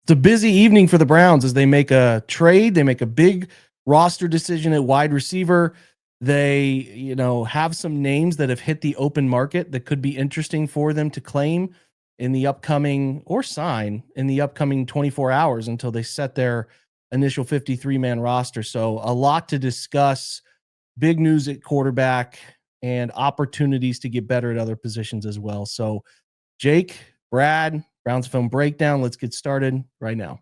It's a busy evening for the Browns as they make a trade. They make a big roster decision at wide receiver. They, have some names that have hit the open market that could be interesting for them to claim in the upcoming or sign in the upcoming 24 hours until they set their initial 53-man roster. So a lot to discuss, big news at quarterback and opportunities to get better at other positions as well. So Jake, Brad, Browns Film Breakdown. Let's get started right now.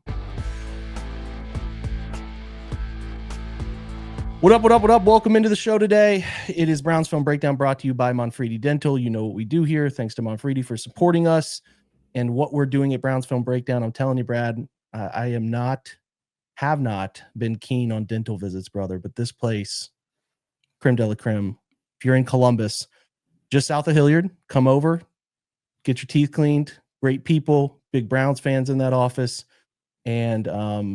What up, what up, what up? Welcome into the show today. It is Browns Film Breakdown brought to you by Monfredi Dental. You know what we do here. Thanks to Monfredi for supporting us and what we're doing at Browns Film Breakdown. I'm telling you, Brad, I have not been keen on dental visits, brother, but this place, creme de la creme. If you're in Columbus, just south of Hilliard, come over, get your teeth cleaned. Great people, big Browns fans in that office, and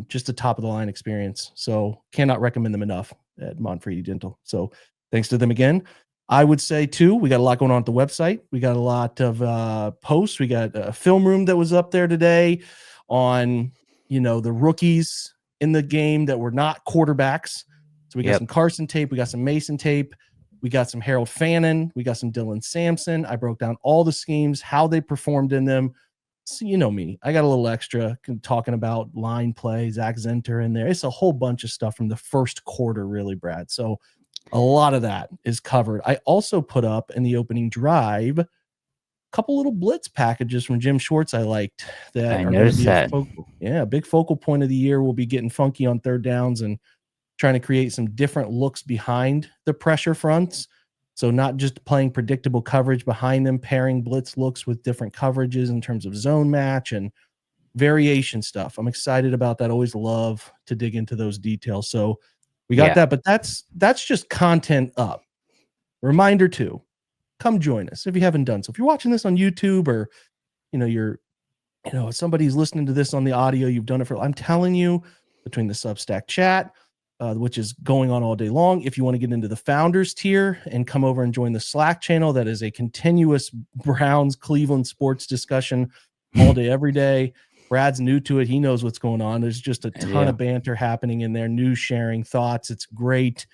just a top-of-the-line experience. So cannot recommend them enough at Monfredi Dental. So thanks to them again. I would say, too, we got a lot going on at the website. We got a lot of posts. We got a film room that was up there today on, the rookies in the game that were not quarterbacks. So we got some Carson tape. We got some Mason tape. We got some Harold Fannin. We got some Dylan Sampson. I broke down all the schemes, how they performed in them. So you know me. I got a little extra talking about line play, Zach Zenter in there. It's a whole bunch of stuff from the first quarter, really, Brad. So a lot of that is covered. I also put up in the opening drive a couple little blitz packages from Jim Schwartz I liked that are going to be a big focal point of the year. We'll be getting funky on third downs and trying to create some different looks behind the pressure fronts. So not just playing predictable coverage behind them, pairing blitz looks with different coverages in terms of zone match and variation stuff. I'm excited about that. Always love to dig into those details. So we got that, but that's just content up. Reminder too, come join us if you haven't done so. If you're watching this on YouTube or, somebody's listening to this on the audio, you've done it I'm telling you, between the Substack chat, which is going on all day long. If you want to get into the founders tier and come over and join the Slack channel, that is a continuous Browns Cleveland sports discussion all day, every day. Brad's new to it. He knows what's going on. There's just a ton of banter happening in there, news sharing, thoughts. It's great.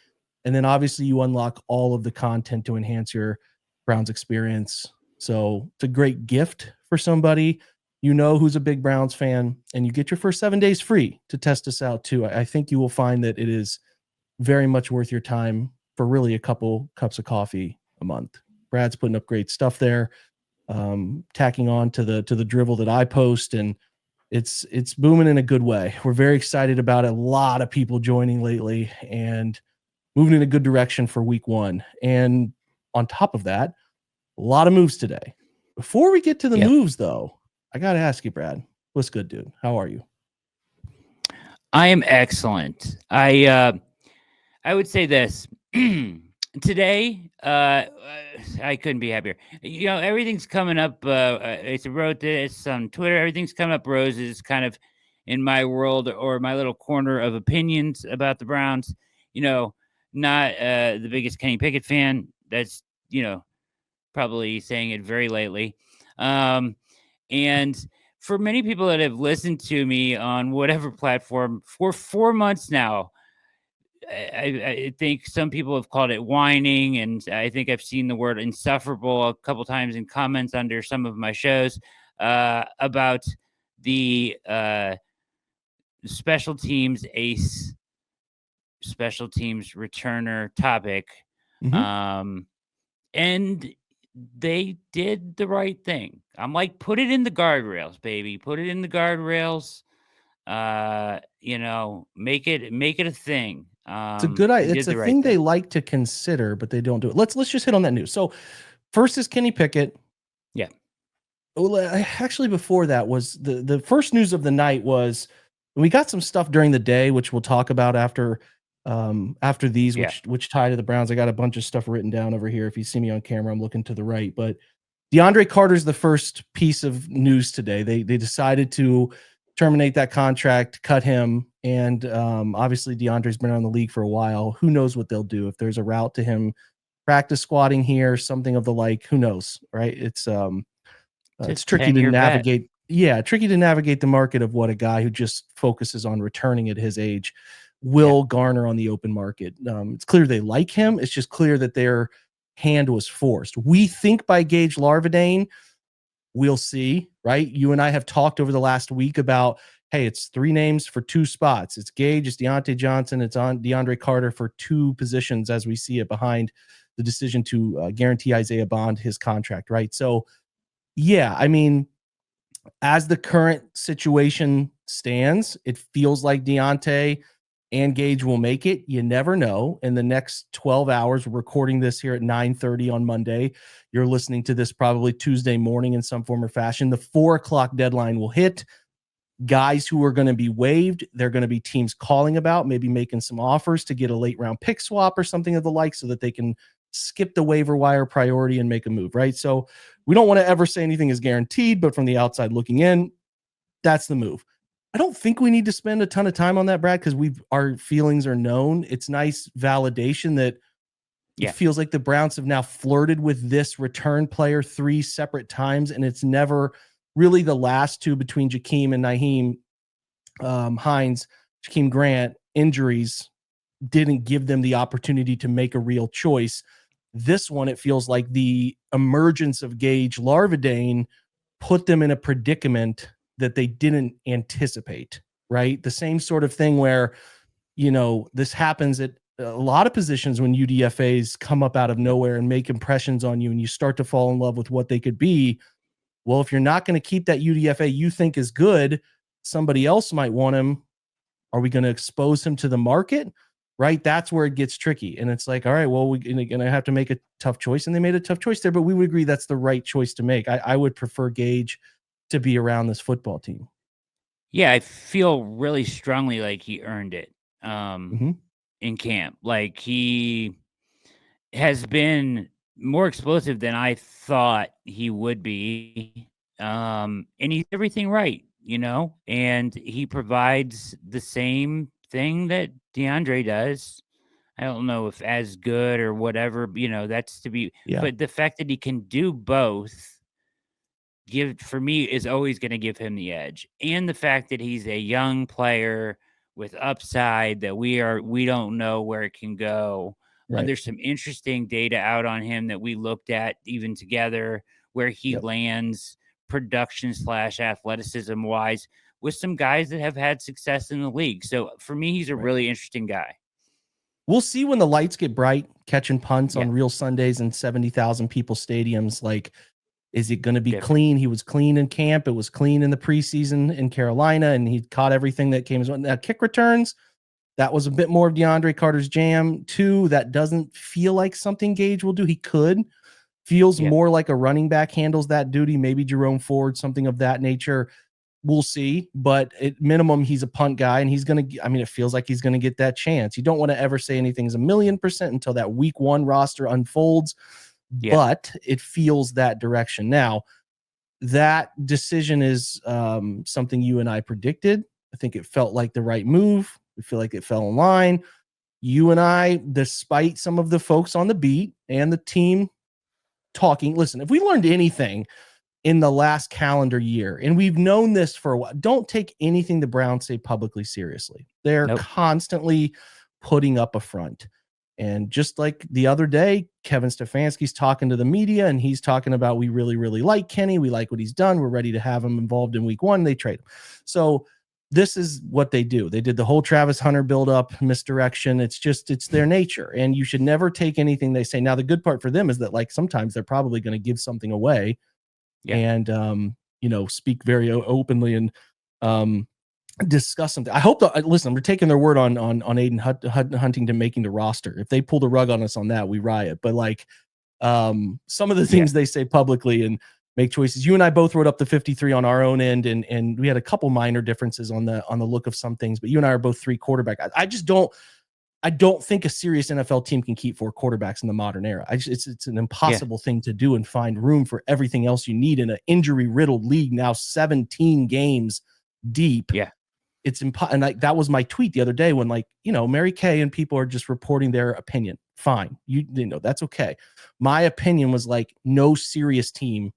And then obviously you unlock all of the content to enhance your Browns experience. So it's a great gift for somebody who's a big Browns fan, and you get your first 7 days free to test us out too. I think you will find that it is very much worth your time for really a couple cups of coffee a month. Brad's putting up great stuff there, tacking on to the drivel that I post, and it's booming in a good way. We're very excited about it. A lot of people joining lately and moving in a good direction for week one. And on top of that, a lot of moves today. Before we get to the moves, though, I got to ask you, Brad, what's good, dude? How are you? I am excellent. I would say this. Today, I couldn't be happier. Everything's coming up. I wrote this on Twitter. Everything's coming up roses, kind of in my world or my little corner of opinions about the Browns. Not the biggest Kenny Pickett fan. That's, probably saying it very lately. And for many people that have listened to me on whatever platform for 4 months now, I think some people have called it whining, and I think I've seen the word insufferable a couple times in comments under some of my shows about the special teams ace, special teams returner topic. Mm-hmm. And they did the right thing. I'm like, put it in the guardrails, baby. Put it in the guardrails. Make it a thing. It's a good idea. It's a thing they like to consider, but they don't do it. Let's just hit on that news. So first is Kenny Pickett. Yeah. Well, actually, before that was the first news of the night was we got some stuff during the day, which we'll talk about after these, which tie to the Browns. I got a bunch of stuff written down over here. If you see me on camera, I'm looking to the right, but DeAndre Carter's the first piece of news today. They decided to terminate that contract, cut him. And obviously DeAndre's been around the league for a while. Who knows what they'll do if there's a route to him practice squatting here, something of the like, who knows, right? It's tricky to navigate. tricky to navigate the market of what a guy who just focuses on returning at his age will garner on the open market. It's clear they like him. It's just clear that their hand was forced. We think by Gage Larvadain, we'll see, right? You and I have talked over the last week about, hey, it's 3 names for 2 spots. It's Gage, it's Deontay Johnson, it's on DeAndre Carter for 2 positions as we see it behind the decision to guarantee Isaiah Bond his contract, right? So, yeah, I mean, as the current situation stands, it feels like Deontay and Gage will make it. You never know. In the next 12 hours, we're recording this here at 9:30 on Monday. You're listening to this probably Tuesday morning in some form or fashion. The 4:00 deadline will hit. Guys who are going to be waived, they're going to be teams calling about, maybe making some offers to get a late round pick swap or something of the like so that they can skip the waiver wire priority and make a move, right? So we don't want to ever say anything is guaranteed, but from the outside looking in, that's the move. I don't think we need to spend a ton of time on that, Brad, because our feelings are known. It's nice validation that it feels like the Browns have now flirted with this return player 3 separate times, and it's never really the last 2 between Jakeem and Nyheim Hines, Jakeem Grant, injuries didn't give them the opportunity to make a real choice. This one, it feels like the emergence of Gage Larvadain put them in a predicament that they didn't anticipate, right? The same sort of thing where, this happens at a lot of positions when UDFAs come up out of nowhere and make impressions on you and you start to fall in love with what they could be. Well, if you're not going to keep that UDFA you think is good, somebody else might want him. Are we going to expose him to the market? Right? That's where it gets tricky. And it's like, all right, well, we're going to have to make a tough choice. And they made a tough choice there, but we would agree that's the right choice to make. I would prefer Gage to be around this football team. Yeah, I feel really strongly like he earned it in camp. Like he has been more explosive than I thought he would be. And he's everything right, and he provides the same thing that DeAndre does. I don't know if as good or whatever, that's to be, but the fact that he can do both for me is always going to give him the edge. And the fact that he's a young player with upside that we don't know where it can go. Right. There's some interesting data out on him that we looked at even together where he lands production / athleticism wise with some guys that have had success in the league. So for me, he's a really interesting guy. We'll see when the lights get bright, catching punts on real Sundays in 70,000 people stadiums. Like, is it going to be clean? He was clean in camp. It was clean in the preseason in Carolina, and he caught everything that came. Now, kick returns, that was a bit more of DeAndre Carter's jam. 2, that doesn't feel like something Gage will do. He could. Feels more like a running back handles that duty, maybe Jerome Ford, something of that nature. We'll see. But at minimum, he's a punt guy, and he's going to, it feels like he's going to get that chance. You don't want to ever say anything's 1,000,000% until that week 1 roster unfolds. But it feels that direction. Now, that decision is something you and I predicted. I think it felt like the right move. We feel like it fell in line. You and I, despite some of the folks on the beat and the team talking, listen, if we learned anything in the last calendar year, and we've known this for a while, don't take anything the Browns say publicly seriously. They're constantly putting up a front. And just like the other day, Kevin Stefanski's talking to the media and he's talking about, we really, really like Kenny. We like what he's done. We're ready to have him involved in week 1. They trade him. So this is what they do. They did the whole Travis Hunter buildup, misdirection. It's their nature. And you should never take anything they say. Now, the good part for them is that like sometimes they're probably going to give something away and, speak very openly and, discuss something. I hope listen, we're taking their word on Aiden Huntington making the roster. If they pull the rug on us on that, we riot. But like some of the things they say publicly and make choices. You and I both wrote up the 53 on our own end, and we had a couple minor differences on the look of some things, but you and I are both 3 quarterback. I don't think a serious NFL team can keep 4 quarterbacks in the modern era. It's an impossible thing to do and find room for everything else you need in an injury riddled league now 17 games deep. It's and that was my tweet the other day when Mary Kay and people are just reporting their opinion. Fine. That's okay. My opinion was like no serious team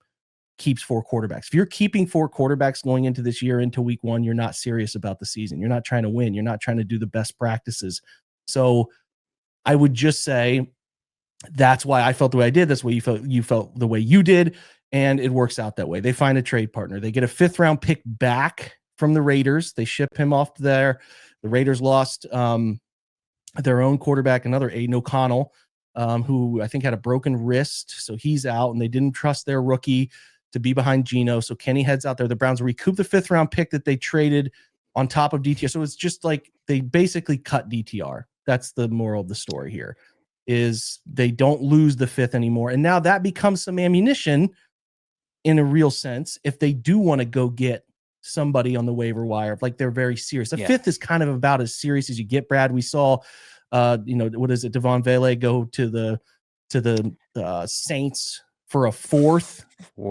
keeps 4 quarterbacks. If you're keeping 4 quarterbacks going into this year, into week 1, you're not serious about the season. You're not trying to win. You're not trying to do the best practices. So I would just say that's why I felt the way I did. That's why you felt the way you did. And it works out that way. They find a trade partner. They get a 5th round pick back from the Raiders. They ship him off there. The Raiders lost their own quarterback, another Aiden O'Connell, who I think had a broken wrist. So he's out, and they didn't trust their rookie to be behind Geno. So Kenny heads out there. The Browns recoup the 5th round pick that they traded on top of DTR. So it's just like they basically cut DTR. That's the moral of the story here, is they don't lose the 5th anymore. And now that becomes some ammunition in a real sense if they do want to go get somebody on the waiver wire, like they're very serious. The 5th is kind of about as serious as you get, Brad. We saw what is it, Devon Vele go to the Saints for a 4th.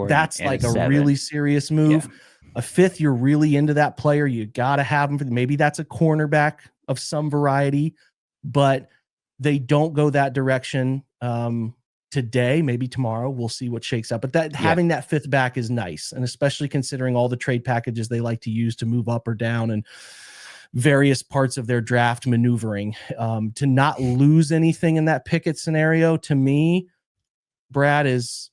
That's like a really serious move. A 5th, you're really into that player. You got to have him. Maybe that's a cornerback of some variety, but they don't go that direction today. Maybe tomorrow. We'll see what shakes out. But having that 5th back is nice, and especially considering all the trade packages they like to use to move up or down and various parts of their draft maneuvering. To not lose anything in that Pickett scenario, to me, Brad, is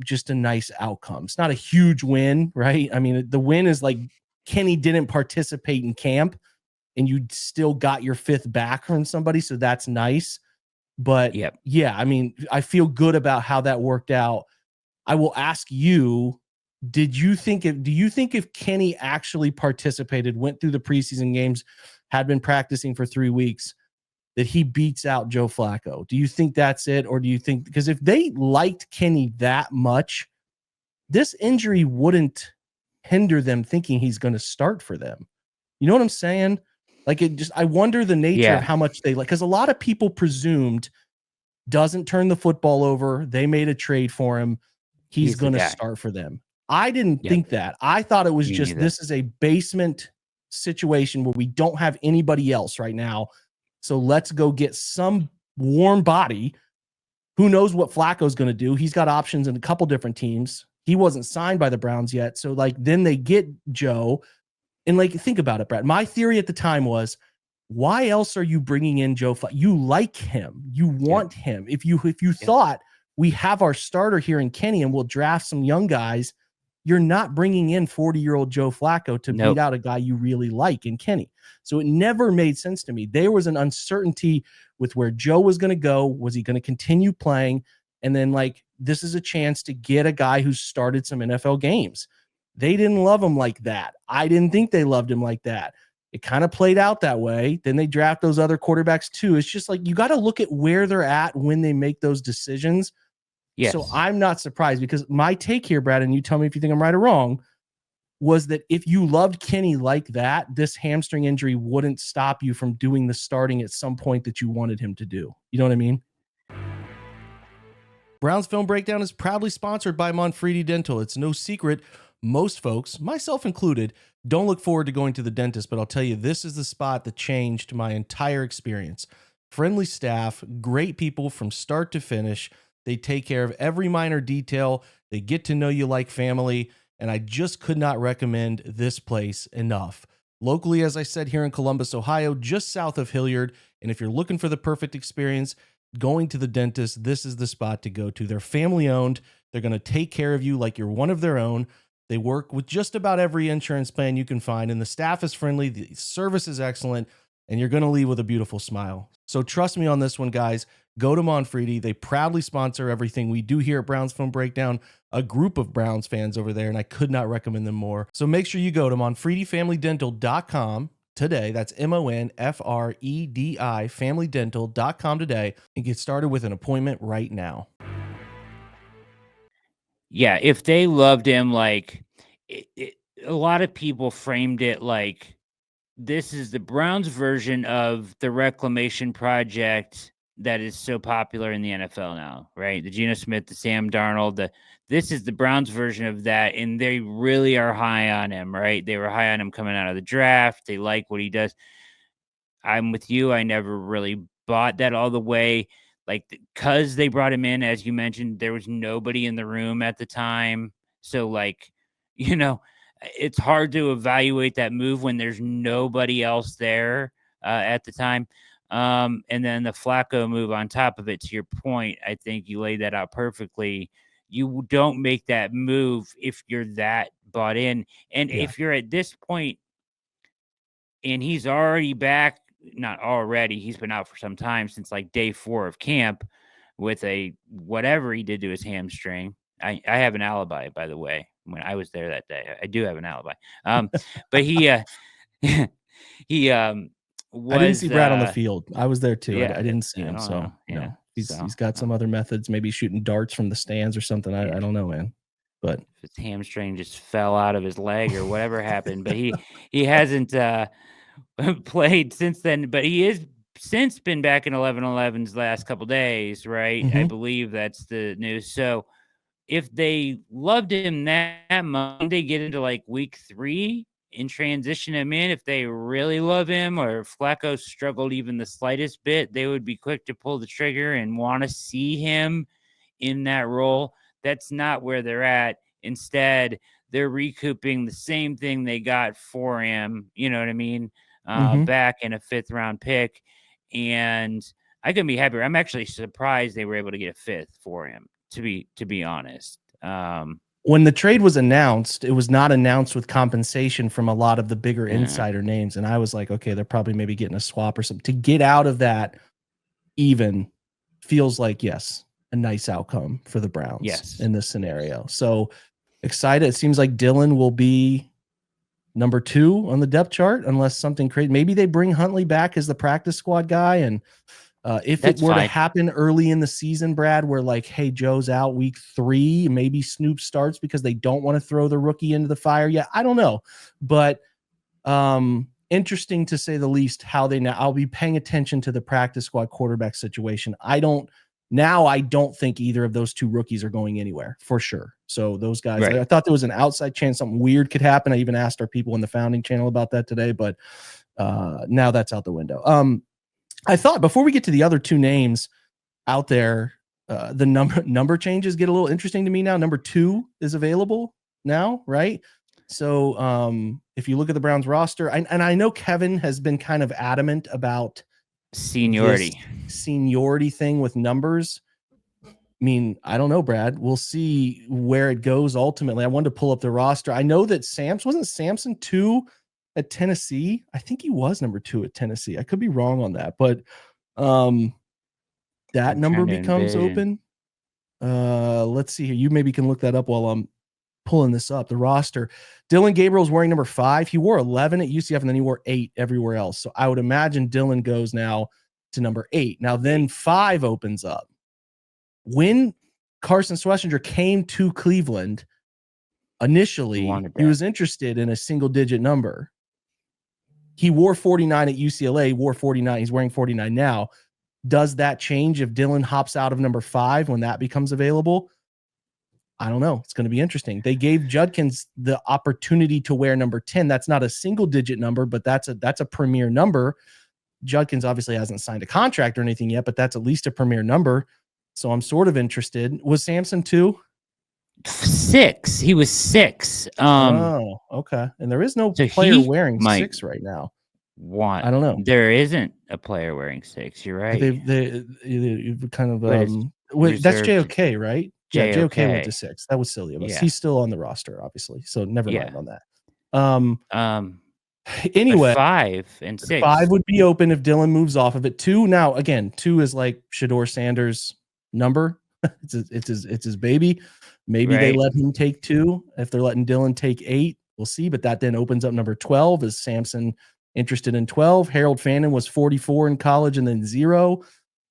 just a nice outcome. It's not a huge win, right? I mean, the win is like Kenny didn't participate in camp, and you still got your 5th back from somebody. So that's nice. But yeah, I mean, I feel good about how that worked out. I will ask you, do you think if Kenny actually participated, went through the preseason games, had been practicing for 3 weeks, that he beats out Joe Flacco? Do you think that's it? Or do you think, because if they liked Kenny that much, this injury wouldn't hinder them thinking he's going to start for them. You know what I'm saying? Like, I wonder the nature of how much they like, because a lot of people presumed doesn't turn the football over. They made a trade for him. He's going to start for them. I didn't think that. I thought it was this is a basement situation where we don't have anybody else right now. So let's go get some warm body. Who knows what Flacco's going to do? He's got options in a couple different teams. He wasn't signed by the Browns yet. So then they get Joe. And think about it, Brad. My theory at the time was, why else are you bringing in Joe? You like him. You want him. If you thought we have our starter here in Kenny and we'll draft some young guys, you're not bringing in 40-year-old Joe Flacco to beat out a guy you really like in Kenny. So it never made sense to me. There was an uncertainty with where Joe was going to go. Was he going to continue playing? And then this is a chance to get a guy who started some NFL games. They didn't love him like that. I didn't think they loved him like that. It kind of played out that way. Then they draft those other quarterbacks too. It's just you got to look at where they're at when they make those decisions. Yes. So I'm not surprised, because my take here, Brad, and you tell me if you think I'm right or wrong, was that if you loved Kenny like that, this hamstring injury wouldn't stop you from doing the starting at some point that you wanted him to do. You know what I mean? Browns Film Breakdown is proudly sponsored by Monfredi Dental. It's no secret, most folks, myself included, don't look forward to going to the dentist, but I'll tell you, this is the spot that changed my entire experience. Friendly staff, great people from start to finish. They take care of every minor detail. They get to know you like family, and I just could not recommend this place enough. Locally, as I said, here in Columbus, Ohio, just south of Hilliard, and if you're looking for the perfect experience, going to the dentist, this is the spot to go to. They're family-owned. They're going to take care of you like you're one of their own. They work with just about every insurance plan you can find, and the staff is friendly, the service is excellent, and you're going to leave with a beautiful smile. So trust me on this one, guys. Go to Monfredi. They proudly sponsor everything we do here at Browns Film Breakdown, a group of Browns fans over there, and I could not recommend them more. So make sure you go to MonfrediFamilyDental.com today. That's MonFredi FamilyDental.com today, and get started with an appointment right now. Yeah, if they loved him, a lot of people framed it like this is the Browns version of the reclamation project that is so popular in the NFL now, right? The Geno Smith, the Sam Darnold, this is the Browns version of that, and they really are high on him, right? They were high on him coming out of the draft. They like what he does. I'm with you. I never really bought that all the way. Because they brought him in, as you mentioned, there was nobody in the room at the time. So like, it's hard to evaluate that move when there's nobody else there at the time. And then the Flacco move on top of it, to your point, I think you laid that out perfectly. You don't make that move if you're that bought in. And if you're at this point and he's already back, not already, he's been out for some time, since like day 4 of camp with a whatever he did to his hamstring. I have an alibi, by the way, when I was there that day. I do have an alibi. But he he was, I didn't see Brad on the field. I was there too. Yeah, I didn't see him. So he's got some other methods, maybe shooting darts from the stands or something. I don't know, man. But his hamstring just fell out of his leg or whatever happened. But he hasn't played since then. But he is since been back in 11-11's last couple days, right? I believe that's the news. So if they loved him that much, they get into like week 3 and transition him in. If they really love him, or if Flacco struggled even the slightest bit, they would be quick to pull the trigger and want to see him in that role. That's not where they're at. Instead, they're recouping the same thing they got for him. You know what I mean? Back in a 5th round pick. And I couldn't be happier. I'm actually surprised they were able to get a 5th for him, to be honest. When the trade was announced, it was not announced with compensation from a lot of the bigger insider names. And I was like, okay, they're probably maybe getting a swap or something. To get out of that even feels like, yes, a nice outcome for the Browns in this scenario. So excited. It seems like Dillon will be number 2 on the depth chart, unless something crazy. Maybe they bring Huntley back as the practice squad guy. And if it were to happen early in the season, Brad, where like, hey, Joe's out week 3, maybe Snoop starts because they don't want to throw the rookie into the fire yet. I don't know. But interesting to say the least how they now. I'll be paying attention to the practice squad quarterback situation. I don't think either of those 2 rookies are going anywhere for sure. So those guys, I thought there was an outside chance something weird could happen. I even asked our people in the founding channel about that today, but now that's out the window. I thought before we get to the other 2 names out there, the number changes get a little interesting to me now. Number 2 is available now, right? So if you look at the Browns roster, and I know Kevin has been kind of adamant about seniority thing with numbers. I mean, I don't know, Brad. We'll see where it goes ultimately. I wanted to pull up the roster. I know that wasn't Samson 2 at Tennessee. I think he was number 2 at Tennessee. I could be wrong on that, but that number becomes open. Let's see here. You maybe can look that up while I'm pulling this up. The roster. Dillon Gabriel's wearing number 5. He wore 11 at UCF and then he wore 8 everywhere else. So I would imagine Dillon goes now to number 8. Now then 5 opens up. When Carson Schlesinger came to Cleveland, initially he was interested in a single digit number. He wore 49 at UCLA, wore 49. He's wearing 49 now. Does that change if Dillon hops out of number 5 when that becomes available? I don't know. It's going to be interesting. They gave Judkins the opportunity to wear number 10. That's not a single digit number, but that's a premier number. Judkins obviously hasn't signed a contract or anything yet, but that's at least a premier number. So I'm sort of interested. Was Samson 2? 6. He was 6. Oh, okay. And there is no player wearing 6 right now. I don't know. There isn't a player wearing 6. You're right. They kind of that's JOK, right? Yeah, JOK went to 6. That was silly of us. He's still on the roster, obviously. So never mind on that. Anyway, 5 and 6. 5 would be open if Dillon moves off of it. 2 now, again, 2 is like Shedeur Sanders' number. it's his baby. Maybe they let him take 2. If they're letting Dillon take 8, we'll see. But that then opens up number 12. Is Samson interested in 12? Harold Fannin was 44 in college and then 0.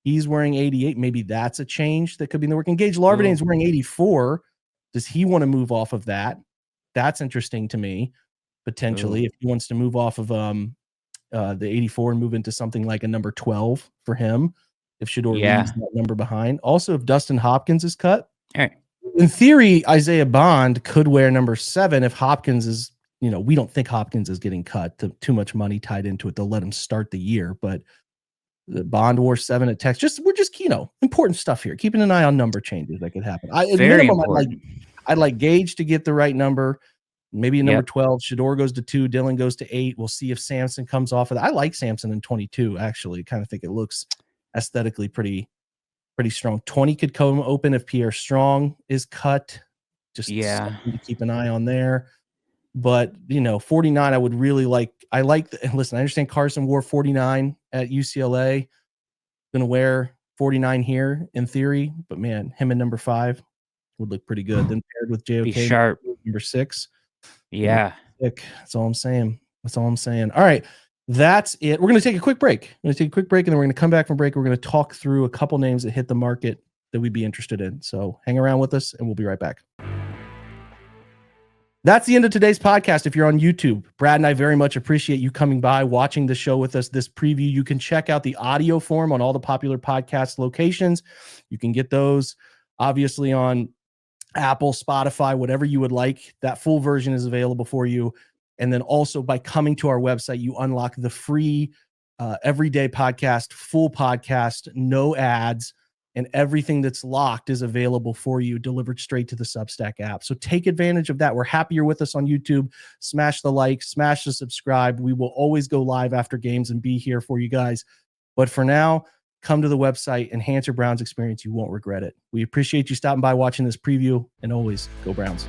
He's wearing 88. Maybe that's a change that could be in the working. Gage Larvadane's wearing 84. Does he want to move off of that? That's interesting to me, potentially, if he wants to move off of the 84 and move into something like a number 12 for him, if Shedeur leaves that number behind. Also, if Dustin Hopkins is cut, in theory, Isaiah Bond could wear number 7 if Hopkins is, we don't think Hopkins is getting cut. Too much money tied into it. They'll let him start the year, but the Bond wore 7 at Texas. We're just important stuff here. Keeping an eye on number changes that could happen. At minimum, I'd like Gage to get the right number. Maybe number 12. Shador goes to 2. Dylan goes to 8. We'll see if Samson comes off of that. I like Samson in 22, actually. Kind of think it looks aesthetically pretty strong. 20 could come open if Pierre Strong is cut. Just something to keep an eye on there. But, 49, I would really like. Listen, I understand Carson wore 49 at UCLA. Going to wear 49 here in theory. But, man, him in number 5 would look pretty good. Then paired with JOK, sharp. number 6. Yeah. That's all I'm saying. All right. That's it. We're going to take a quick break. And then we're going to come back from break. We're going to talk through a couple names that hit the market that we'd be interested in. So hang around with us and we'll be right back. That's the end of today's podcast. If you're on YouTube, Brad and I very much appreciate you coming by, watching the show with us, this preview. You can check out the audio form on all the popular podcast locations. You can get those obviously on Apple, Spotify, whatever you would like. That full version is available for you. And then also by coming to our website, you unlock the free everyday podcast, full podcast, no ads, and everything that's locked is available for you, delivered straight to the Substack app. So take advantage of that. We're happy you're with us on YouTube. Smash the like, smash the subscribe. We will always go live after games and be here for you guys. But for now, come to the website, enhance your Browns experience. You won't regret it. We appreciate you stopping by, watching this preview, and always go Browns.